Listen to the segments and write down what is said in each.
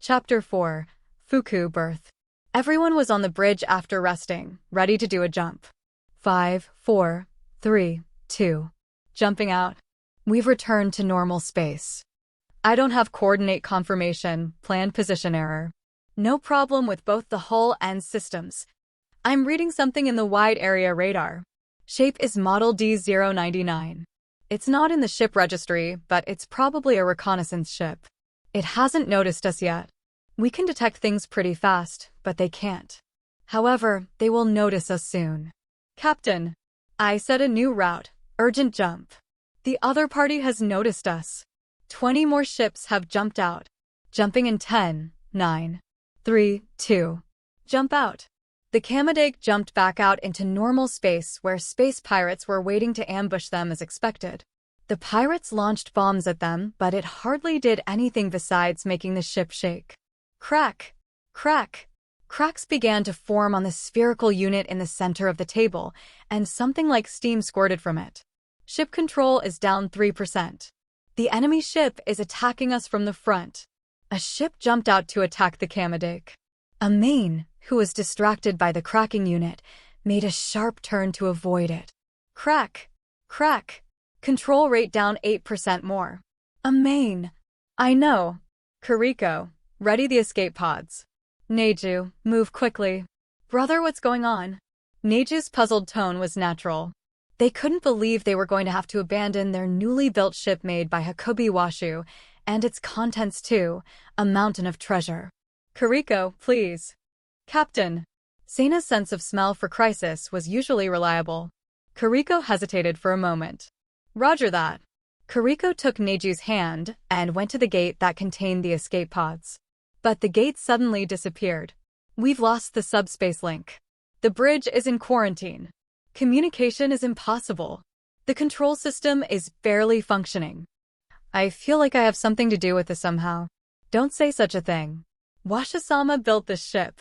Chapter 4. Fuku Birth. Everyone was on the bridge after resting, ready to do a jump. 5, 4, 3, 2. Jumping out. We've returned to normal space. I don't have coordinate confirmation, planned position error. No problem with both the hull and systems. I'm reading something in the wide area radar. Shape is model D099. It's not in the ship registry, but it's probably a reconnaissance ship. It hasn't noticed us yet. We can detect things pretty fast, but they can't. However, they will notice us soon. Captain, I set a new route. Urgent jump. The other party has noticed us. 20 more ships have jumped out. Jumping in 10, 9, 3, 2. Jump out. The Kamadeg jumped back out into normal space where space pirates were waiting to ambush them as expected. The pirates launched bombs at them, but it hardly did anything besides making the ship shake. Crack! Crack! Cracks began to form on the spherical unit in the center of the table, and something like steam squirted from it. Ship control is down 3%. The enemy ship is attacking us from the front. A ship jumped out to attack the Kamadeg. A main, who was distracted by the cracking unit, made a sharp turn to avoid it. Crack! Crack! Control rate down 8% more. A main. I know. Kiriko, ready the escape pods. Neju, move quickly. Brother, what's going on? Neju's puzzled tone was natural. They couldn't believe they were going to have to abandon their newly built ship made by Hakubi Washu, and its contents too, a mountain of treasure. Kiriko, please. Captain. Seina's sense of smell for crisis was usually reliable. Kiriko hesitated for a moment. Roger that. Kiriko took Neju's hand and went to the gate that contained the escape pods. But the gate suddenly disappeared. We've lost the subspace link. The bridge is in quarantine. Communication is impossible. The control system is barely functioning. I feel like I have something to do with this somehow. Don't say such a thing. Washisama built this ship.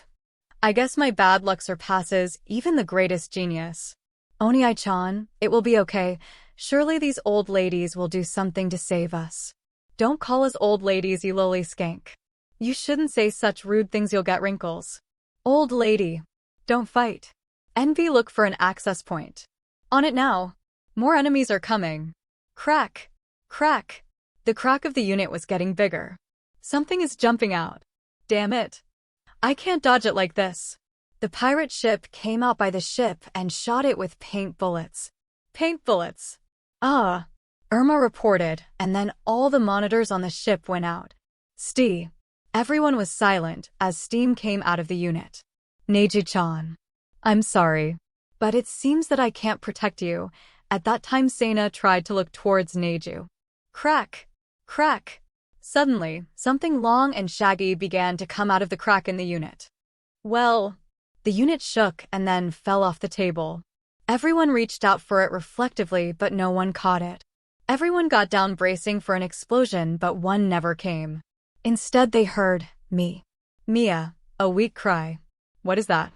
I guess my bad luck surpasses even the greatest genius. Oniai-chan, it will be okay. Surely these old ladies will do something to save us. Don't call us old ladies, you lowly skank. You shouldn't say such rude things, you'll get wrinkles. Old lady. Don't fight. Envy, look for an access point. On it now. More enemies are coming. Crack. Crack. The crack of the unit was getting bigger. Something is jumping out. Damn it. I can't dodge it like this. The pirate ship came out by the ship and shot it with paint bullets. Paint bullets. Irma reported, and then all the monitors on the ship went out. Everyone was silent as steam came out of the unit. Neji-chan. I'm sorry, but it seems that I can't protect you. At that time Seina tried to look towards Neju. Crack! Crack! Suddenly, something long and shaggy began to come out of the crack in the unit. Well, the unit shook and then fell off the table. Everyone reached out for it reflectively, but no one caught it. Everyone got down bracing for an explosion, but one never came. Instead they heard, Mia, a weak cry. What is that?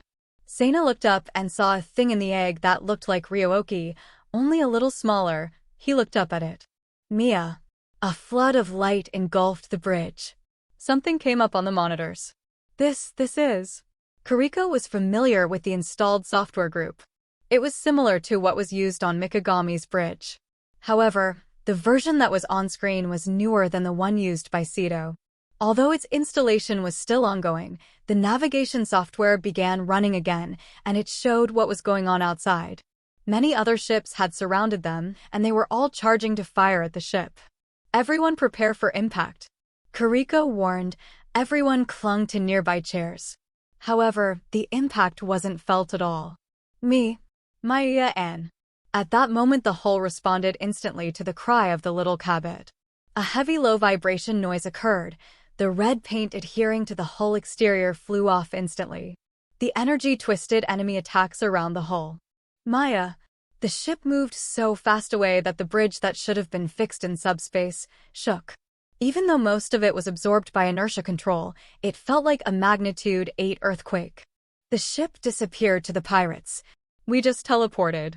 Seina looked up and saw a thing in the egg that looked like Ryoki, only a little smaller. He looked up at it. Mia. A flood of light engulfed the bridge. Something came up on the monitors. This is. Kiriko was familiar with the installed software group. It was similar to what was used on Mikagami's bridge. However, the version that was on screen was newer than the one used by Seto. Although its installation was still ongoing, the navigation software began running again, and it showed what was going on outside. Many other ships had surrounded them, and they were all charging to fire at the ship. Everyone prepare for impact. Kiriko warned. Everyone clung to nearby chairs. However, the impact wasn't felt at all. Maya-an. At that moment the hull responded instantly to the cry of the little cabot. A heavy low vibration noise occurred. The red paint adhering to the hull exterior flew off instantly. The energy twisted enemy attacks around the hull. Maya. The ship moved so fast away that the bridge that should have been fixed in subspace shook. Even though most of it was absorbed by inertia control, it felt like a magnitude 8 earthquake. The ship disappeared to the pirates. We just teleported.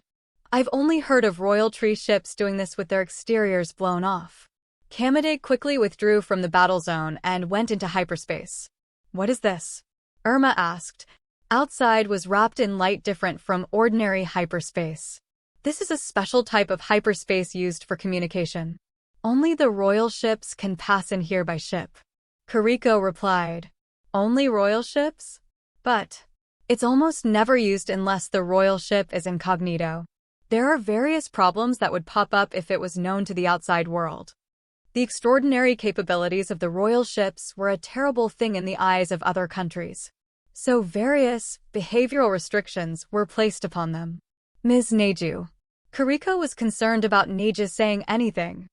I've only heard of Royal Tree ships doing this with their exteriors blown off. Kamade quickly withdrew from the battle zone and went into hyperspace. What is this? Irma asked. Outside was wrapped in light different from ordinary hyperspace. This is a special type of hyperspace used for communication. Only the royal ships can pass in here by ship. Kariko replied. Only royal ships? But it's almost never used unless the royal ship is incognito. There are various problems that would pop up if it was known to the outside world. The extraordinary capabilities of the royal ships were a terrible thing in the eyes of other countries. So various behavioral restrictions were placed upon them. Ms. Neju. Kariko was concerned about Neju saying anything.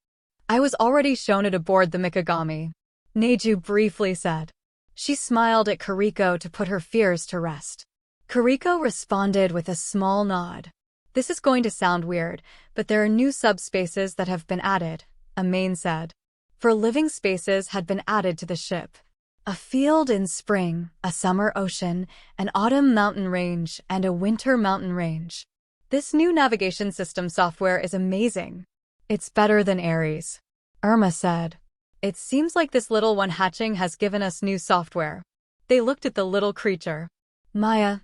I was already shown it aboard the Mikagami, Neju briefly said. She smiled at Kariko to put her fears to rest. Kariko responded with a small nod. This is going to sound weird, but there are new subspaces that have been added, Amain said. 4 living spaces had been added to the ship. A field in spring, a summer ocean, an autumn mountain range, and a winter mountain range. This new navigation system software is amazing. It's better than Ares, Irma said. It seems like this little one hatching has given us new software. They looked at the little creature. Mia,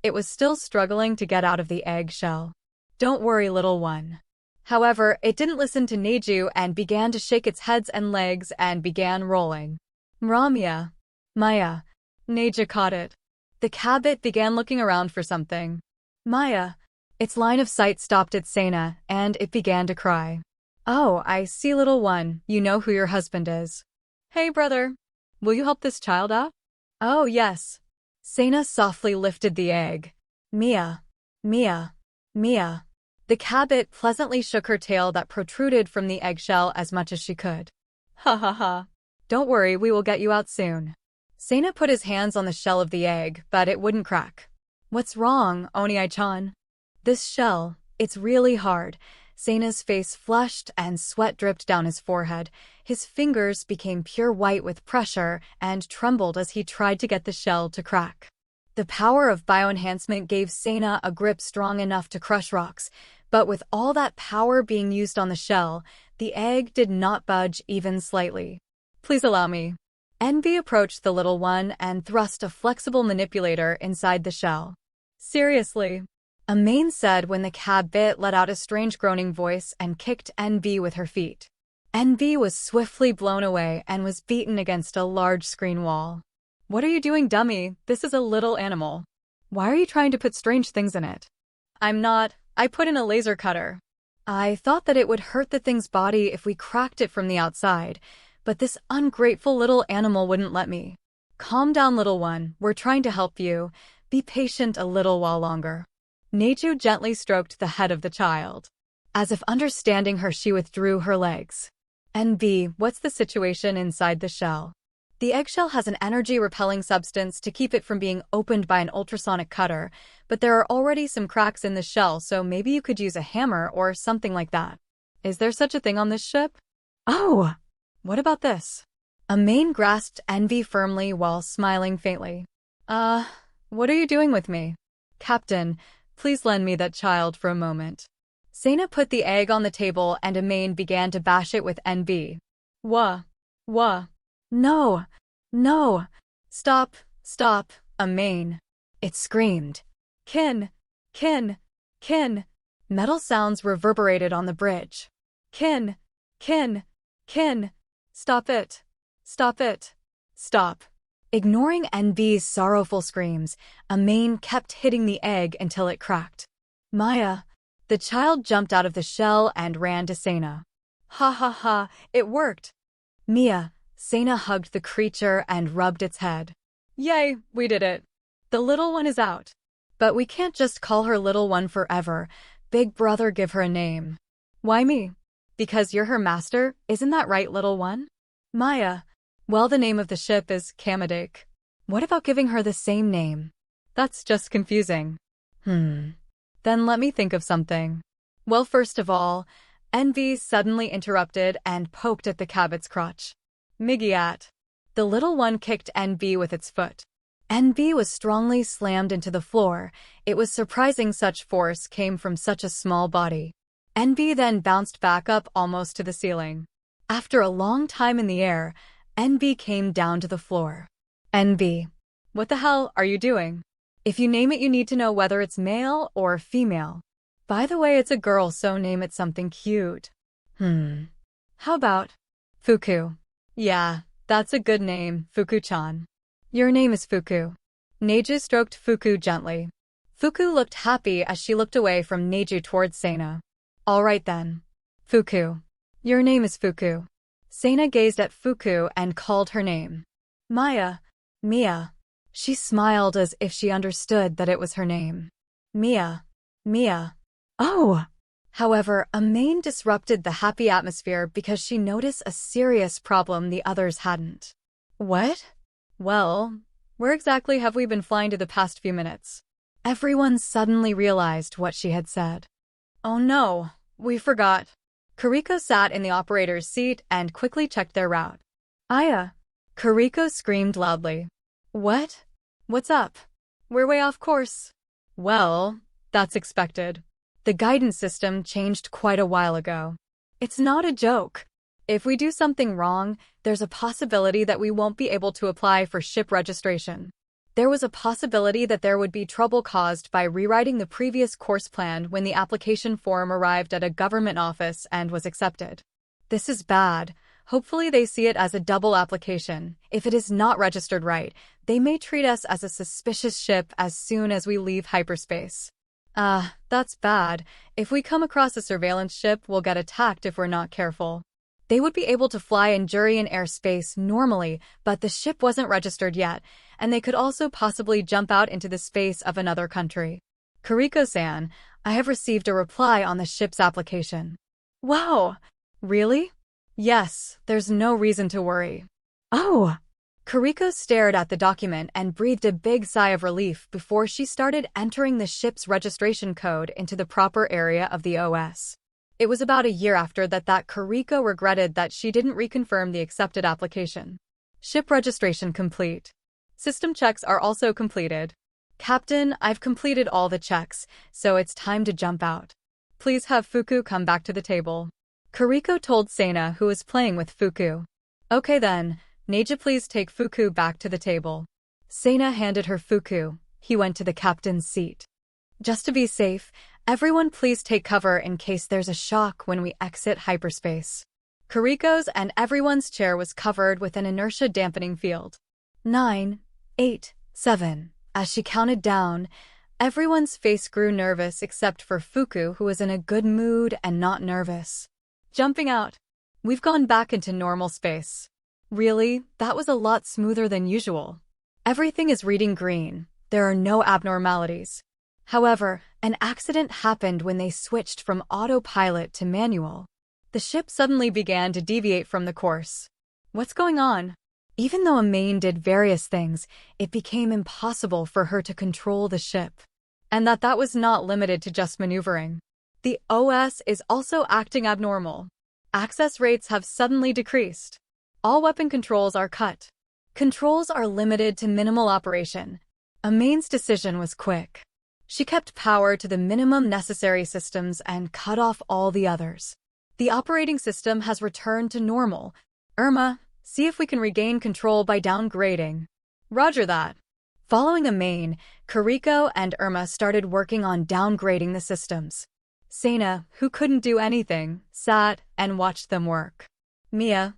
it was still struggling to get out of the egg shell. Don't worry, little one. However, it didn't listen to Neju and began to shake its heads and legs and began rolling. Mia. Neju caught it. The cabbit began looking around for something. Maya. Its line of sight stopped at Sena, and it began to cry. Oh, I see, little one, you know who your husband is. Hey, brother. Will you help this child out? Oh, yes. Sena softly lifted the egg. Mia. The cabbit pleasantly shook her tail that protruded from the eggshell as much as she could. Ha ha ha. Don't worry, we will get you out soon. Sena put his hands on the shell of the egg, but it wouldn't crack. What's wrong, Oniai-chan? This shell, it's really hard. Sena's face flushed and sweat dripped down his forehead. His fingers became pure white with pressure and trembled as he tried to get the shell to crack. The power of bioenhancement gave Sena a grip strong enough to crush rocks, but with all that power being used on the shell, the egg did not budge even slightly. Please allow me. Envy approached the little one and thrust a flexible manipulator inside the shell. Seriously? Amain said when the cabbit let out a strange groaning voice and kicked Envy with her feet. Envy was swiftly blown away and was beaten against a large screen wall. What are you doing, dummy? This is a little animal. Why are you trying to put strange things in it? I'm not. I put in a laser cutter. I thought that it would hurt the thing's body if we cracked it from the outside, but this ungrateful little animal wouldn't let me. Calm down, little one. We're trying to help you. Be patient a little while longer. Neju gently stroked the head of the child. As if understanding her, she withdrew her legs. NB, what's the situation inside the shell? The eggshell has an energy-repelling substance to keep it from being opened by an ultrasonic cutter, but there are already some cracks in the shell, so maybe you could use a hammer or something like that. Is there such a thing on this ship? Oh! What about this? Amain grasped Envy firmly while smiling faintly. What are you doing with me? Captain, please lend me that child for a moment. Sena put the egg on the table and Amain began to bash it with Envy. Wah. No. Stop, Amain. It screamed. Kin. Metal sounds reverberated on the bridge. Kin. Stop it. Stop. Ignoring Envy's sorrowful screams, Amain kept hitting the egg until it cracked. Maya. The child jumped out of the shell and ran to Sena. Ha, it worked. Mia. Sena hugged the creature and rubbed its head. Yay, we did it. The little one is out. But we can't just call her little one forever. Big brother, give her a name. Why me? Because you're her master, isn't that right, little one? Maya. Well, the name of the ship is Kamadake. What about giving her the same name? That's just confusing. Then let me think of something. Well, first of all, Envy suddenly interrupted and poked at the cabbit's crotch. Migiat. The little one kicked Envy with its foot. Envy was strongly slammed into the floor. It was surprising such force came from such a small body. NB then bounced back up almost to the ceiling. After a long time in the air, NB came down to the floor. NB. What the hell are you doing? If you name it, you need to know whether it's male or female. By the way, it's a girl, so name it something cute. How about Fuku? Yeah, that's a good name, Fuku-chan. Your name is Fuku. Neju stroked Fuku gently. Fuku looked happy as she looked away from Neju towards Seina. All right then. Fuku. Your name is Fuku. Seina gazed at Fuku and called her name. Maya. Mia. She smiled as if she understood that it was her name. Mia. Mia. Oh! However, a mane disrupted the happy atmosphere because she noticed a serious problem the others hadn't. What? Well, where exactly have we been flying to the past few minutes? Everyone suddenly realized what she had said. Oh no, we forgot. Kariko sat in the operator's seat and quickly checked their route. Aya! Kariko screamed loudly. What? What's up? We're way off course. Well, that's expected. The guidance system changed quite a while ago. It's not a joke. If we do something wrong, there's a possibility that we won't be able to apply for ship registration. There was a possibility that there would be trouble caused by rewriting the previous course plan when the application form arrived at a government office and was accepted. This is bad. Hopefully they see it as a double application. If it is not registered right, they may treat us as a suspicious ship as soon as we leave hyperspace. That's bad. If we come across a surveillance ship, we'll get attacked if we're not careful. They would be able to fly in Jurian airspace normally, but the ship wasn't registered yet, and they could also possibly jump out into the space of another country. Kariko-san, I have received a reply on the ship's application. Wow! Really? Yes, there's no reason to worry. Oh! Kariko stared at the document and breathed a big sigh of relief before she started entering the ship's registration code into the proper area of the OS. It was about a year after that Kariko regretted that she didn't reconfirm the accepted application. Ship registration complete. System checks are also completed. Captain, I've completed all the checks, so it's time to jump out. Please have Fuku come back to the table. Kariko told Seina, who was playing with Fuku. Okay then, Neji, please take Fuku back to the table. Seina handed her Fuku. He went to the captain's seat. Just to be safe, everyone please take cover in case there's a shock when we exit hyperspace. Kariko's and everyone's chair was covered with an inertia dampening field. 9, 8, 7. As she counted down, everyone's face grew nervous except for Fuku, who was in a good mood and not nervous. Jumping out. We've gone back into normal space. Really, that was a lot smoother than usual. Everything is reading green. There are no abnormalities. However, an accident happened when they switched from autopilot to manual. The ship suddenly began to deviate from the course. What's going on? Even though Amain did various things, it became impossible for her to control the ship. And that was not limited to just maneuvering. The OS is also acting abnormal. Access rates have suddenly decreased. All weapon controls are cut. Controls are limited to minimal operation. Amain's decision was quick. She kept power to the minimum necessary systems and cut off all the others. The operating system has returned to normal. Irma, see if we can regain control by downgrading. Roger that. Following Amain, Kariko and Irma started working on downgrading the systems. Seina, who couldn't do anything, sat and watched them work. Mia.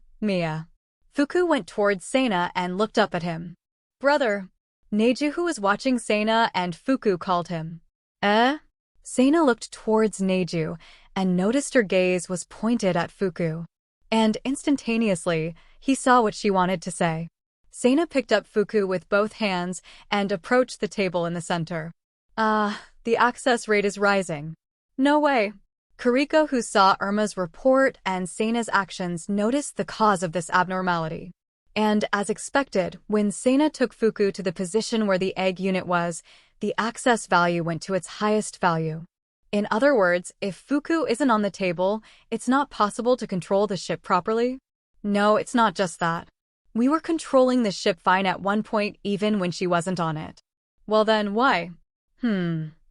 Fuku went towards Seina and looked up at him. Brother. Neju, who was watching Seina and Fuku, called him. Seina looked towards Neju and noticed her gaze was pointed at Fuku. And instantaneously, he saw what she wanted to say. Seina picked up Fuku with both hands and approached the table in the center. The access rate is rising. No way. Kariko, who saw Irma's report and Seina's actions, noticed the cause of this abnormality. And as expected, when Seina took Fuku to the position where the egg unit was, the access value went to its highest value. In other words, if Fuku isn't on the table, it's not possible to control the ship properly. No, it's not just that. We were controlling the ship fine at one point even when she wasn't on it. Well then, why?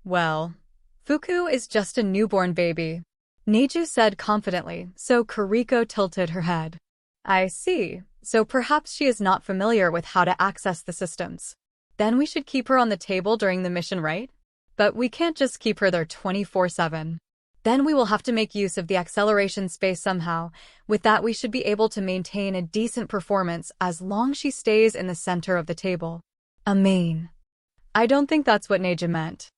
Well, Fuku is just a newborn baby. Neju said confidently, so Kuriko tilted her head. I see, so perhaps she is not familiar with how to access the systems. Then we should keep her on the table during the mission, right? But we can't just keep her there 24/7. Then we will have to make use of the acceleration space somehow. With that, we should be able to maintain a decent performance as long as she stays in the center of the table. I don't think that's what Neji meant.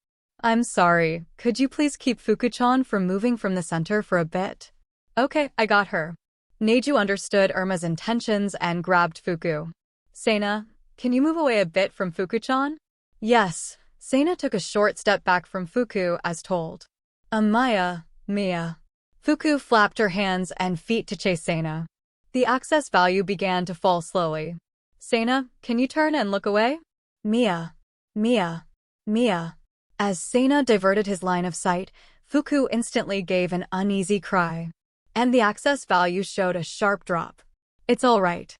I'm sorry, could you please keep Fuku-chan from moving from the center for a bit? Okay, I got her. Neju understood Irma's intentions and grabbed Fuku. Seina, can you move away a bit from Fuku-chan? Yes. Seina took a short step back from Fuku as told. Mia. Fuku flapped her hands and feet to chase Seina. The access value began to fall slowly. Seina, can you turn and look away? Mia. As Seina diverted his line of sight, Fuku instantly gave an uneasy cry. And the access value showed a sharp drop. It's all right.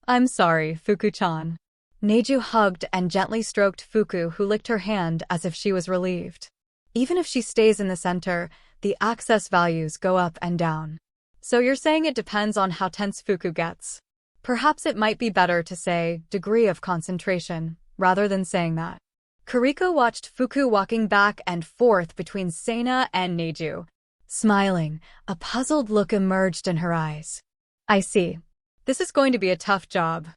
I'm sorry, Fuku-chan. Neju hugged and gently stroked Fuku, who licked her hand as if she was relieved. Even if she stays in the center, the access values go up and down. So you're saying it depends on how tense Fuku gets. Perhaps it might be better to say degree of concentration, rather than saying that. Kuriko watched Fuku walking back and forth between Seina and Neju. Smiling, a puzzled look emerged in her eyes. I see. This is going to be a tough job.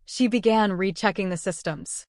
She began rechecking the systems.